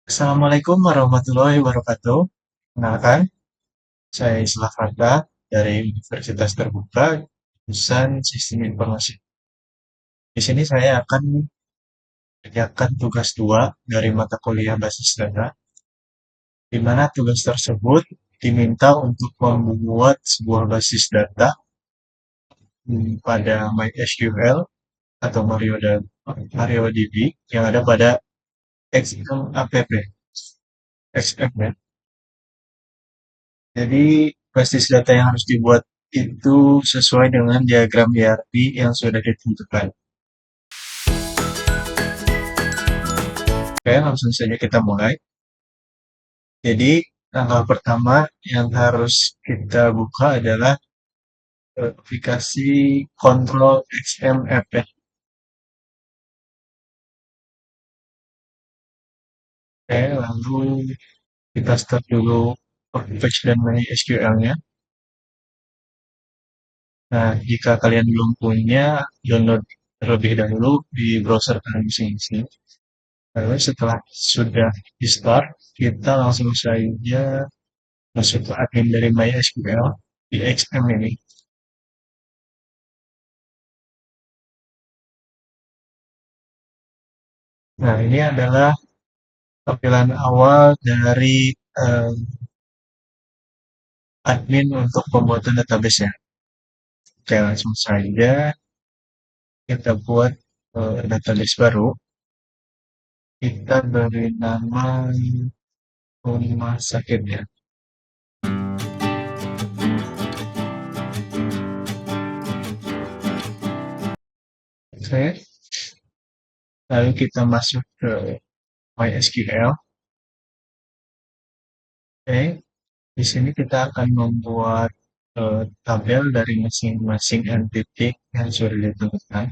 Assalamualaikum warahmatullahi wabarakatuh. Kenalkan, saya Islah Fanda dari Universitas Terbuka, jurusan Sistem Informasi. Di sini saya akan mengerjakan tugas 2 dari mata kuliah basis data, di mana tugas tersebut diminta untuk membuat sebuah basis data pada MySQL atau MariaDB yang ada pada XMApp. XML. Jadi basis data yang harus dibuat itu sesuai dengan diagram hierarki yang sudah ditentukan. Oke, langsung saja kita mulai. Jadi langkah pertama yang harus kita buka adalah aplikasi Control XML. Oke, lalu kita start dulu Fetch dan MySQL-nya. Nah, jika kalian belum punya, download terlebih dahulu di browser kalian masing-masing. Lalu setelah sudah di start, kita langsung saja masuk ke admin dari MySQL di XM ini. Nah, ini adalah tampilan awal dari eh, admin untuk pembuatan database-nya. Oke, langsung saja kita buat database baru. Kita beri nama rumah sakit ya. Oke, lalu kita masuk ke MySQL. Oke, di sini kita akan membuat tabel dari masing-masing entity yang sudah ditentukan.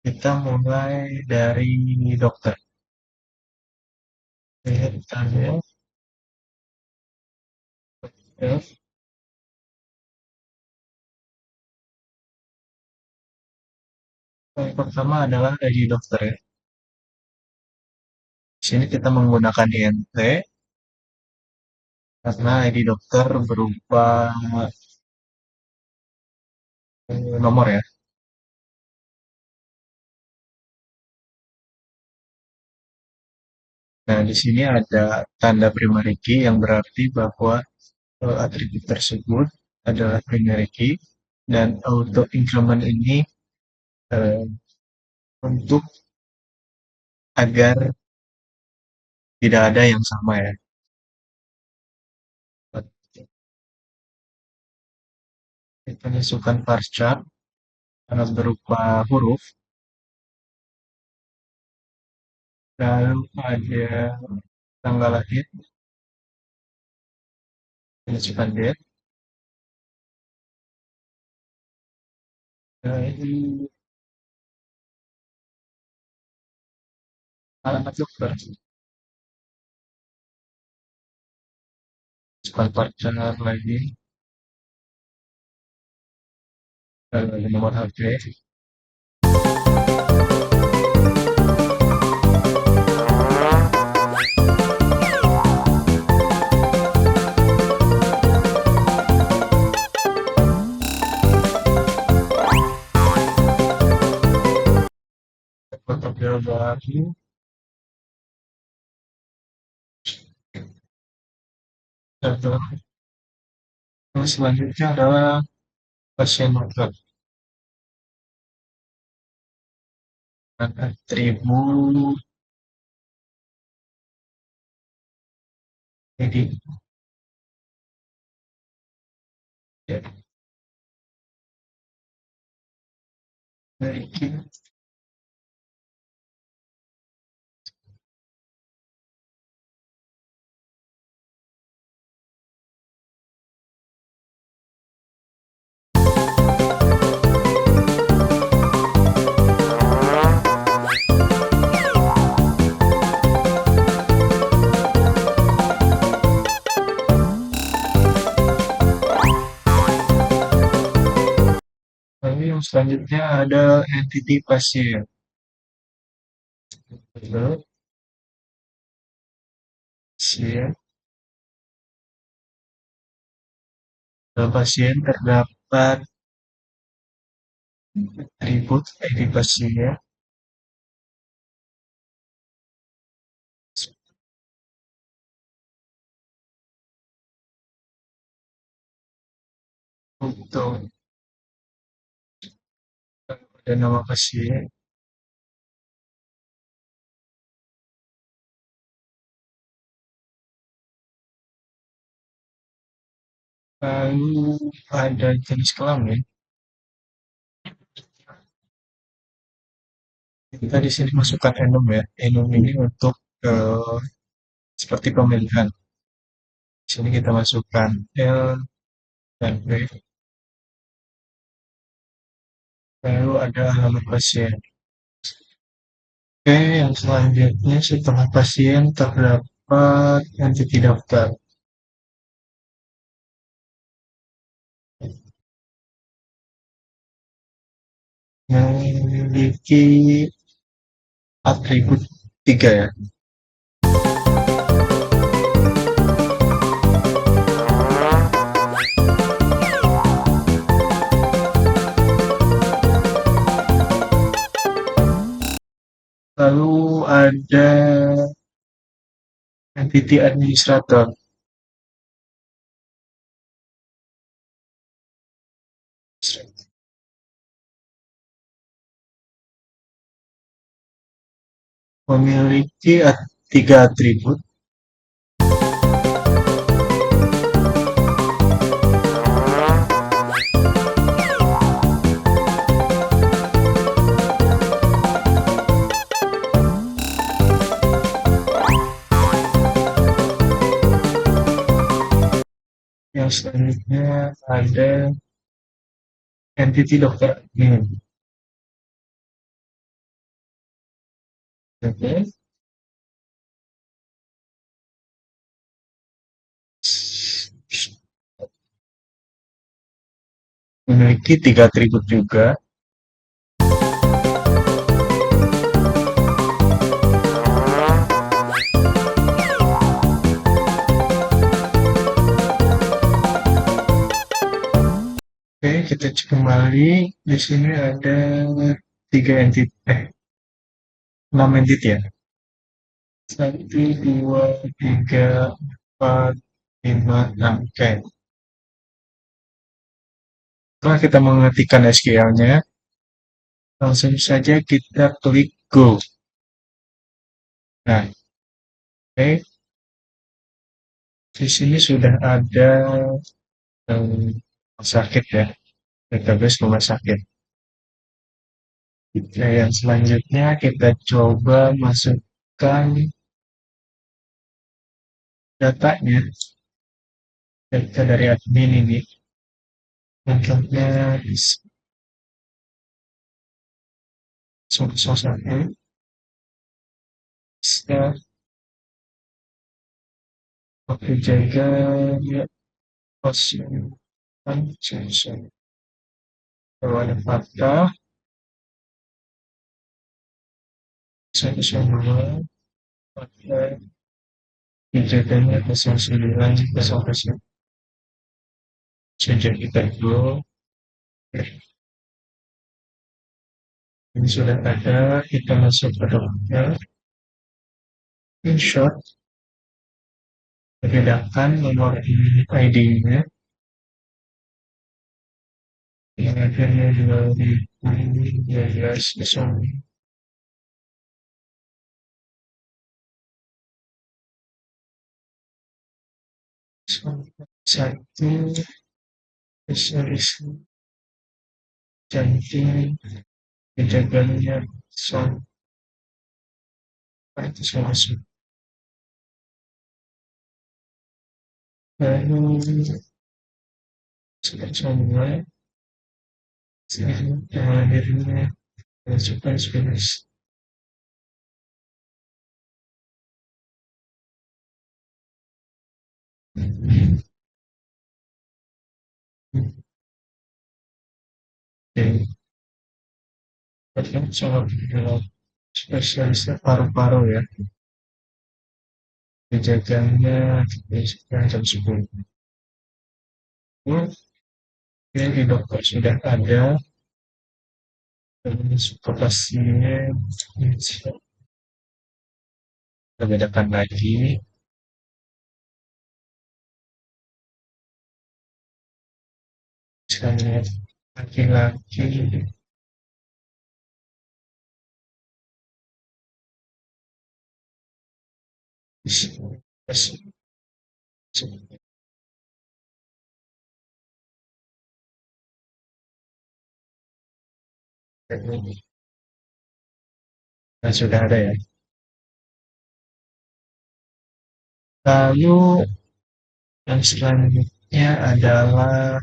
Kita mulai dari dokter. Lihat tabel. Ya. Yang pertama adalah ID dokter ya. Di sini kita menggunakan INT karena ID dokter berupa nomor ya. Nah, di sini ada tanda primary key yang berarti bahwa atribut tersebut adalah primary key dan auto increment ini eh, untuk agar tidak ada yang sama ya. Kita masukkan varchar berupa huruf, lalu ada tanggal lahir, masukkan date, lalu alamat dokter, masukkan varchar lagi, lalu nomor HP, foto baru, atau yang selanjutnya adalah pasien dokter. Atribut jadi ya, dari lalu yang selanjutnya ada entity pasien. pasien, pasien terdapat atribut ID pasien, untuk pada nama pasien, lalu ada jenis kelamin. Kita di sini masukkan enum ya. Enum ini untuk seperti pemilihan. Di sini kita masukkan L dan B. Lalu ada alamat pasien. Oke, yang selanjutnya setelah pasien terdapat entiti daftar. Memiliki atribut tiga ya. Lalu ada entity administrator. Memiliki tiga atribut. Yang selanjutnya ada entity dokter admin. Oke. Memiliki tiga atribut juga. Oke, kita cek kembali. Di sini ada tiga entity, 6 entity ya. 1, 2, 3, 4, 5, 6. Oke. Setelah kita mengetikkan SQL-nya, langsung saja kita klik Go. Nah, oke. Di sini sudah ada rumah sakit ya, database rumah sakit. Nah, yang selanjutnya kita coba masukkan datanya, data dari admin ini. Contohnya langsung satu, start, waktu jaga, ya, pasien, sensor. Kalau ada fakta, satu semua, fakta, kejadiannya 09, 01. Saja kita dulu. Ini sudah ada, kita masuk ke dokter. In short, bedakan nomor ID-nya yang akhirnya 2012 satu spesialis jantung kejadiannya itu saya masuk. Lalu semua yang akhirnya masukkan spesialis dan sangat spesialisnya paru-paru ya. Penjaganya sekitar jam 10. Oke, di dokter sudah ada, untuk pasien kita bedakan lagi, misalnya laki-laki, nah, sudah ada ya. Lalu yang selanjutnya adalah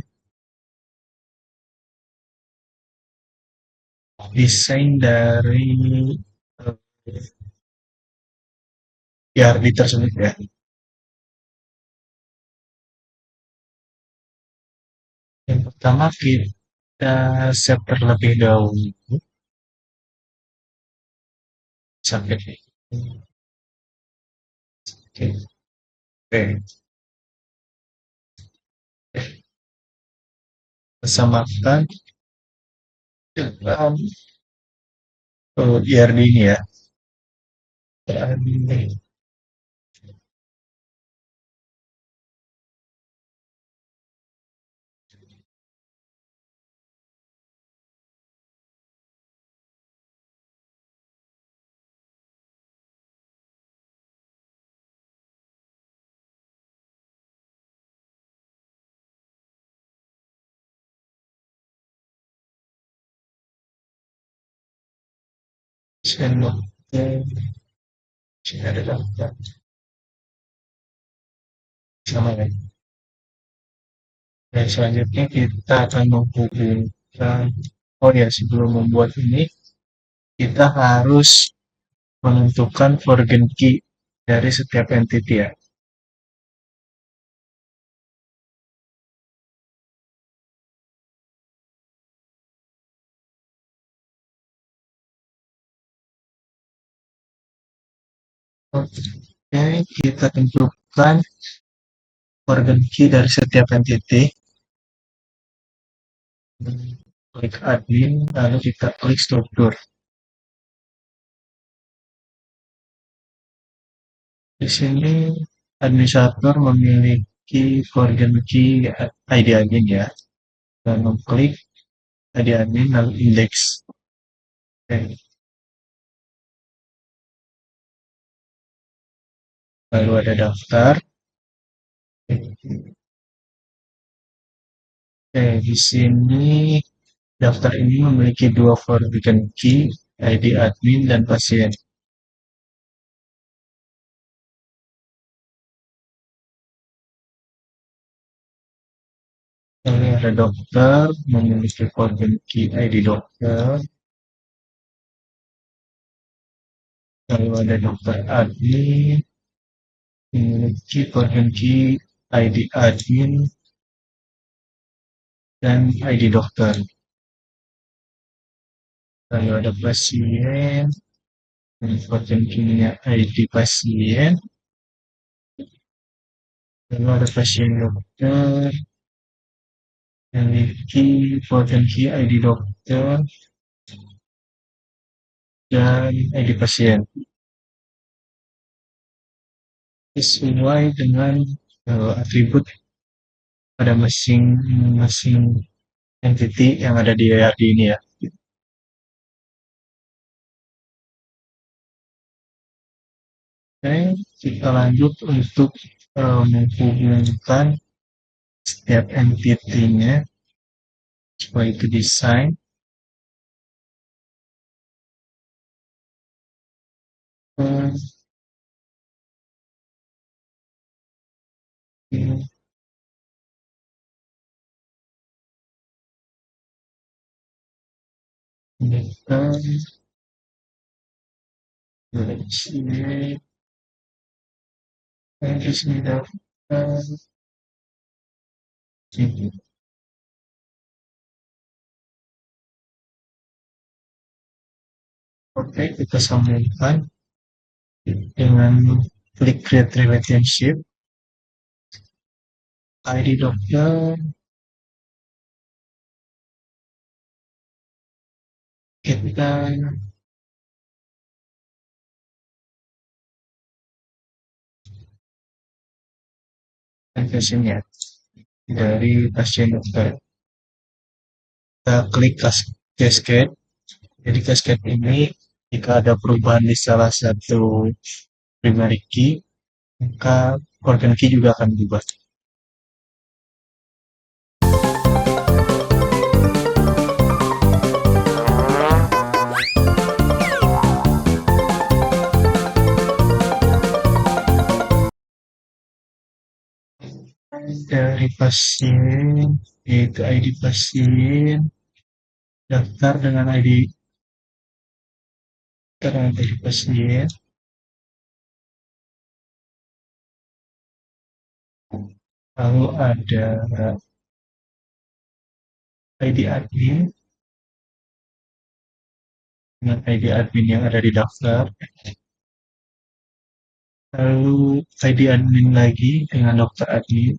desain dari eh, PRD tersebut ya. Yang pertama kita set terlebih dahulu sampai oke, oke. Samakan dengan IRD ini ya. IRD sendok ada daftar sama ya. Dan selanjutnya kita akan menghubungkan, oh ya sebelum membuat ini kita harus menentukan foreign key dari setiap entity ya. Oke, kita tentukan foreign key dari setiap entity. Klik admin, lalu kita klik struktur. Di sini administrator memiliki foreign key ID admin ya. Dan mengklik ID admin lalu indeks. Oke. Lalu ada daftar. Oke, di sini daftar ini memiliki dua foreign key, ID admin dan pasien. Ini ada dokter memiliki foreign key ID dokter. Lalu ada dokter admin memiliki foreign key ID admin dan ID dokter. Lalu ada pasien, foreign key-nya ID pasien. Lalu ada pasien dokter, memiliki foreign key ID dokter dan ID pasien. Sesuai dengan atribut pada masing-masing entity yang ada di ARD ini ya. Oke, kita lanjut untuk menghubungkan setiap entity-nya supaya itu desain. Hmm, ini kita sini, di sini daftar, sini. Oke, kita sambungkan dengan klik create relationship, ID dokter, kita confession ya dari pasien dokter. Kita klik cascade. Jadi cascade ini jika ada perubahan di salah satu primary key, maka organ key juga akan berubah. Dari pasien, yaitu ID pasien, daftar dengan ID pasien, lalu ada ID admin, dengan ID admin yang ada di daftar, lalu ID admin lagi dengan dokter admin,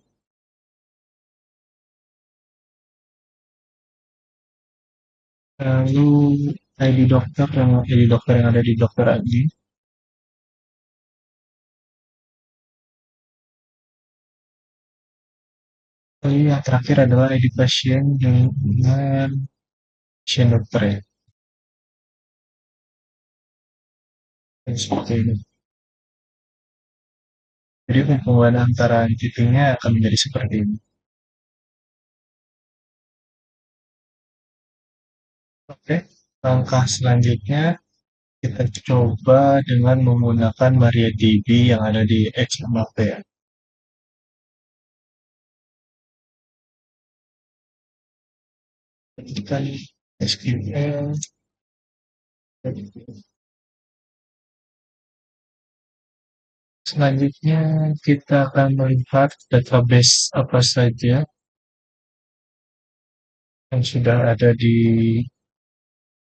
lalu ID dokter dengan ID dokter yang ada di dokter admin, lalu yang terakhir adalah ID pasien dengan pasien dokter ya. Dan seperti ini. Jadi hubungan antara entitinya akan menjadi seperti ini. Oke, langkah selanjutnya kita coba dengan menggunakan MariaDB yang ada di XMAP ya. Ketikkan SQL. Selanjutnya kita akan melihat database apa saja yang sudah ada di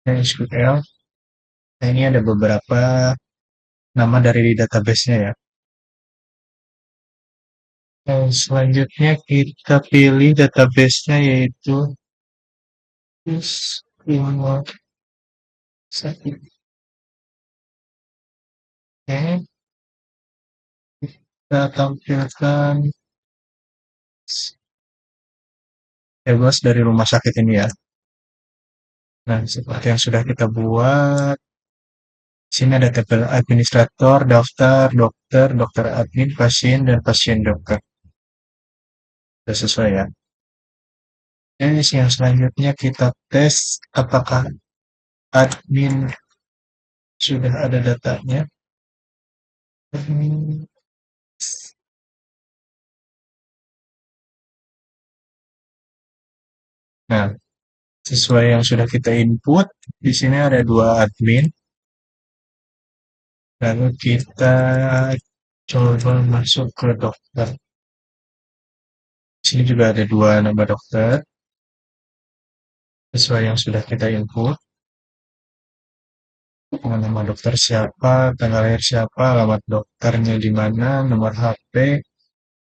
SQL. Nah, ini ada beberapa nama dari database-nya ya. Dan selanjutnya kita pilih database-nya yaitu SQL. Oke, kita tampilkan bebas dari rumah sakit ini ya. Nah, seperti yang sudah kita buat, sini ada tabel administrator, daftar, dokter, dokter admin, pasien, dan pasien dokter. Sudah sesuai ya. Oke, yang selanjutnya kita tes apakah admin sudah ada datanya. Hmm, Nah, sesuai yang sudah kita input, di sini ada dua admin. Lalu kita coba masuk ke dokter. Di sini juga ada dua nama dokter, sesuai yang sudah kita input. Nama dokter siapa, tanggal lahir siapa, alamat dokternya di mana, nomor HP,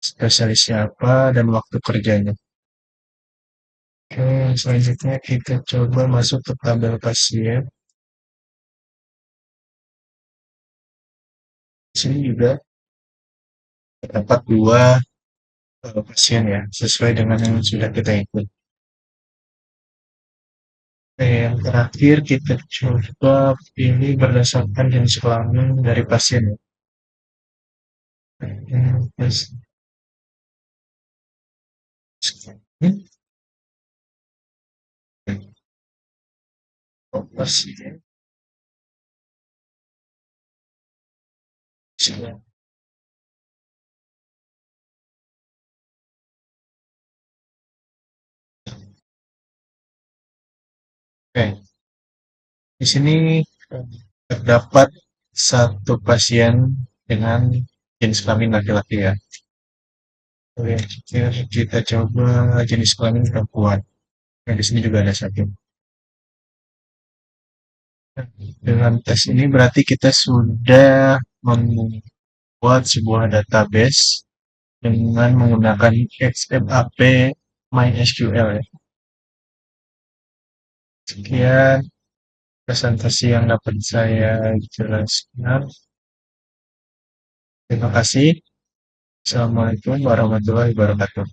spesialis siapa, dan waktu kerjanya. Oke, selanjutnya kita coba masuk ke tabel pasien. Di sini juga terdapat dua pasien ya, sesuai dengan yang sudah kita input. Oke, yang terakhir kita coba pilih berdasarkan jenis kelamin dari pasien ya. Jenis kelamin, pasien. Oke, di sini terdapat satu pasien dengan jenis kelamin laki-laki ya. Oke, kita coba jenis kelamin perempuan. Nah, di sini juga ada satu. Dengan tes ini berarti kita sudah buat sebuah database dengan menggunakan XMAP MySQL ya. Sekian presentasi yang dapat saya jelaskan. Terima kasih. Assalamualaikum warahmatullahi wabarakatuh.